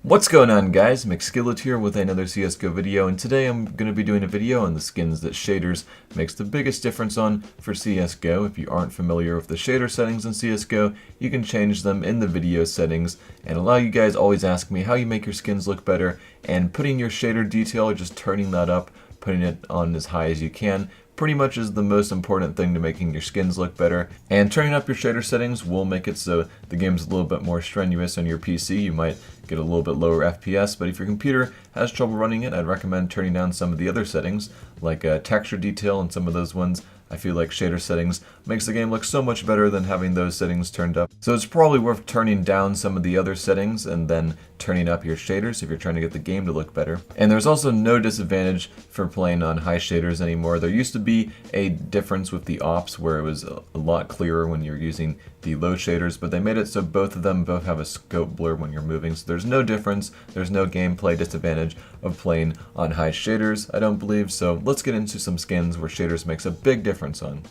What's going on, guys? Mcskillet here with another CSGO video, and today I'm going to be doing a video on the skins that shaders makes the biggest difference on for CSGO. If you aren't familiar with the shader settings in CSGO, you can change them in the video settings, and a lot of you guys always ask me how you make your skins look better, and putting your shader detail, or just turning that up, putting it on as high as you can, pretty much is the most important thing to making your skins look better. And turning up your shader settings will make it so the game's a little bit more strenuous on your PC. You might get a little bit lower FPS, but if your computer has trouble running it, I'd recommend turning down some of the other settings, like texture detail and some of those ones. I feel like shader settings makes the game look so much better than having those settings turned up. So it's probably worth turning down some of the other settings and then turning up your shaders if you're trying to get the game to look better. And there's also no disadvantage for playing on high shaders anymore. There used to be a difference with the ops where it was a lot clearer when you're using the low shaders, but they made it so both of them both have a scope blur when you're moving, so there's no difference, there's no gameplay disadvantage of playing on high shaders, I don't believe. So let's get into some skins where shaders makes a big difference on.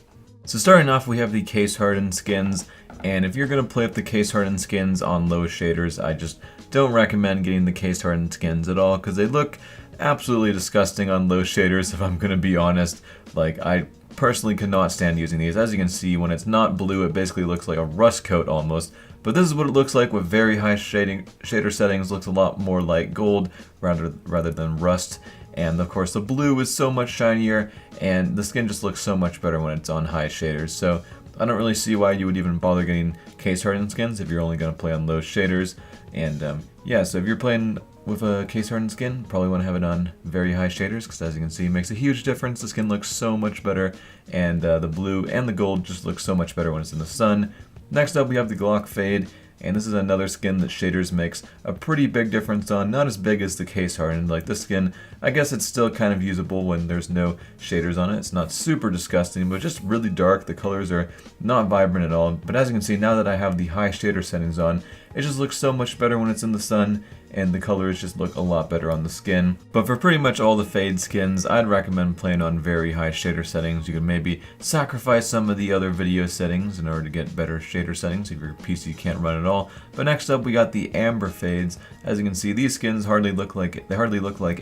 So starting off, we have the case hardened skins, and if you're going to play with the case hardened skins on low shaders, I just don't recommend getting the case hardened skins at all, because they look absolutely disgusting on low shaders, if I'm going to be honest. Like, I personally cannot stand using these. As you can see, when it's not blue, it basically looks like a rust coat almost. But this is what it looks like with very high shader settings. Looks a lot more like gold rather than rust. And of course the blue is so much shinier, and the skin just looks so much better when it's on high shaders. So I don't really see why you would even bother getting case hardened skins if you're only going to play on low shaders. And yeah, so if you're playing with a case hardened skin, probably want to have it on very high shaders, because as you can see, it makes a huge difference. The skin looks so much better, and the blue and the gold just look so much better when it's in the sun. Next up, we have the Glock Fade, and this is another skin that shaders makes a pretty big difference on. Not as big as the case hardened. Like this skin, I guess it's still kind of usable when there's no shaders on it. It's not super disgusting, but just really dark. The colors are not vibrant at all. But as you can see, now that I have the high shader settings on, it just looks so much better when it's in the sun, and the colors just look a lot better on the skin. But for pretty much all the fade skins, I'd recommend playing on very high shader settings. You could maybe sacrifice some of the other video settings in order to get better shader settings if your PC can't run at all. But next up, we got the amber fades. As you can see, these skins hardly look like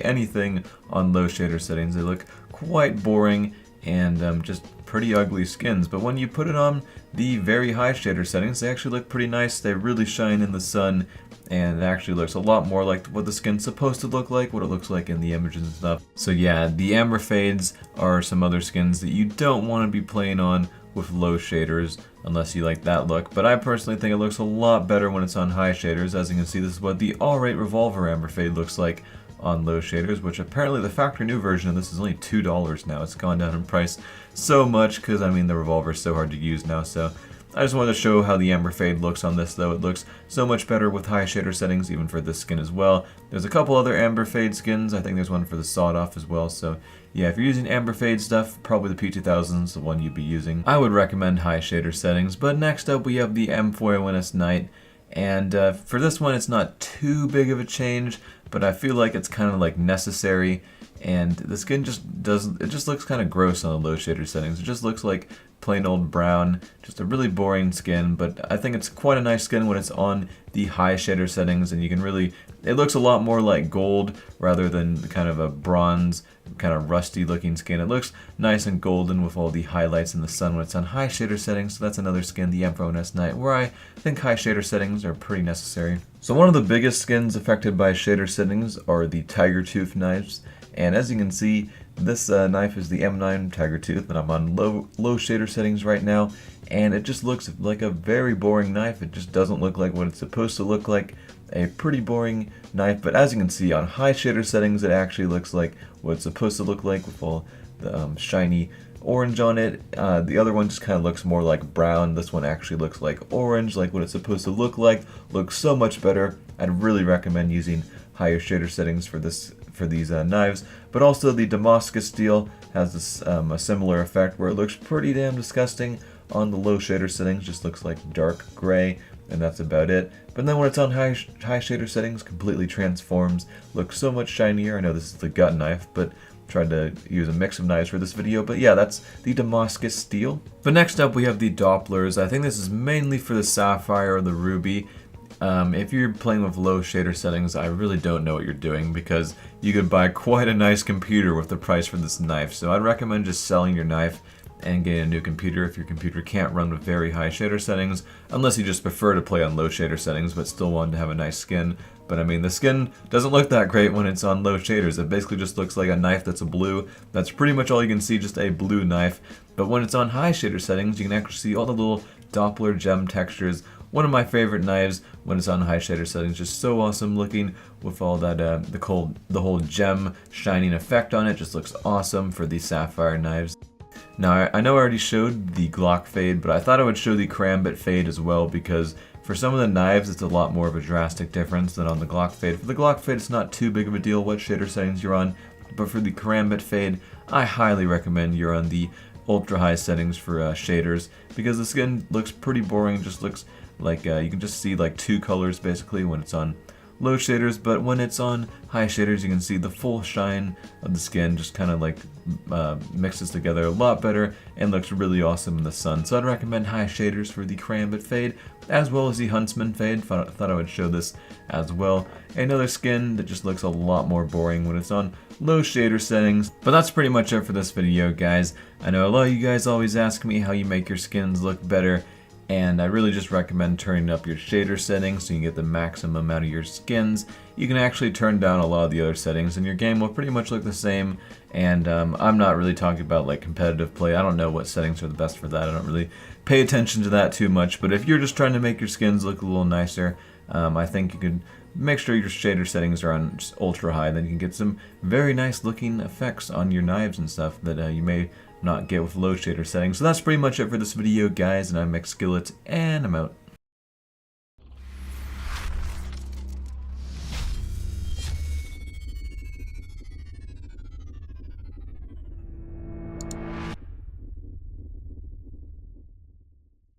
anything on low shader settings. They look quite boring and just pretty ugly skins, but when you put it on the very high shader settings, they actually look pretty nice. They really shine in the sun, and it actually looks a lot more like what the skin's supposed to look like, what it looks like in the images and stuff. So yeah, the amber fades are some other skins that you don't want to be playing on with low shaders unless you like that look, but I personally think it looks a lot better when it's on high shaders. As you can see, this is what the All-Right Revolver amber fade looks like on low shaders, which apparently the factory new version of this is only $2 now. It's gone down in price so much because, I mean, the revolver is so hard to use now. So I just wanted to show how the amber fade looks on this, though. It looks so much better with high shader settings, even for this skin as well. There's a couple other amber fade skins. I think there's one for the sawed-off as well. So yeah, if you're using amber fade stuff, probably the P2000 is the one you'd be using. I would recommend high shader settings. But next up, we have the M4A1-S Night. And for this one, it's not too big of a change, but I feel like it's kind of like necessary, and the skin just doesn't, it just looks kind of gross on the low shader settings. It just looks like plain old brown, just a really boring skin, but I think it's quite a nice skin when it's on the high shader settings, and you can really, it looks a lot more like gold rather than kind of a bronze, kind of rusty looking skin. It looks nice and golden with all the highlights in the sun when it's on high shader settings. So that's another skin, the M4A1-S Night, where I think high shader settings are pretty necessary. So one of the biggest skins affected by shader settings are the tiger tooth knives, and as you can see, this knife is the M9 Tiger Tooth, and I'm on low shader settings right now, and it just looks like a very boring knife. It just doesn't look like what it's supposed to look like. A pretty boring knife, but as you can see on high shader settings, it actually looks like what it's supposed to look like with all the shiny orange on it. The other one just kind of looks more like brown. This one actually looks like orange, like what it's supposed to look like. Looks so much better. I'd really recommend using higher shader settings for these knives. But also the Damascus steel has this a similar effect where it looks pretty damn disgusting on the low shader settings. Just looks like dark gray, and that's about it. But then when it's on high shader settings, completely transforms, looks so much shinier. I know this is the gut knife, but tried to use a mix of knives for this video, but yeah, that's the Damascus steel. But next up we have the Dopplers. I think this is mainly for the sapphire or the ruby. If you're playing with low shader settings, I really don't know what you're doing, because you could buy quite a nice computer with the price for this knife. So I'd recommend just selling your knife and getting a new computer if your computer can't run with very high shader settings, unless you just prefer to play on low shader settings but still want to have a nice skin. But I mean, the skin doesn't look that great when it's on low shaders. It basically just looks like a knife that's a blue. That's pretty much all you can see, just a blue knife. But when it's on high shader settings, you can actually see all the little Doppler gem textures. One of my favorite knives when it's on high shader settings, just so awesome looking with all that the whole gem shining effect on it. Just looks awesome for these sapphire knives. Now, I know I already showed the Glock fade, but I thought I would show the Karambit fade as well, because for some of the knives, it's a lot more of a drastic difference than on the Glock fade. For the Glock fade, it's not too big of a deal what shader settings you're on, but for the Karambit fade, I highly recommend you're on the ultra high settings for shaders, because the skin looks pretty boring. It just looks like you can just see like two colors basically when it's on low shaders, but when it's on high shaders, you can see the full shine of the skin just kind of like mixes together a lot better and looks really awesome in the sun. So I'd recommend high shaders for the Karambit fade, as well as the Huntsman fade. Thought I would show this as well. Another skin that just looks a lot more boring when it's on low shader settings. But that's pretty much it for this video, guys. I know a lot of you guys always ask me how you make your skins look better, and I really just recommend turning up your shader settings so you can get the maximum out of your skins. You can actually turn down a lot of the other settings and your game will pretty much look the same. And I'm not really talking about like competitive play. I don't know what settings are the best for that. I don't really pay attention to that too much. But if you're just trying to make your skins look a little nicer, I think you could make sure your shader settings are on just ultra high. Then you can get some very nice looking effects on your knives and stuff that you may not get with low shader settings. So that's pretty much it for this video, guys, and I'm Mcskillet, and I'm out.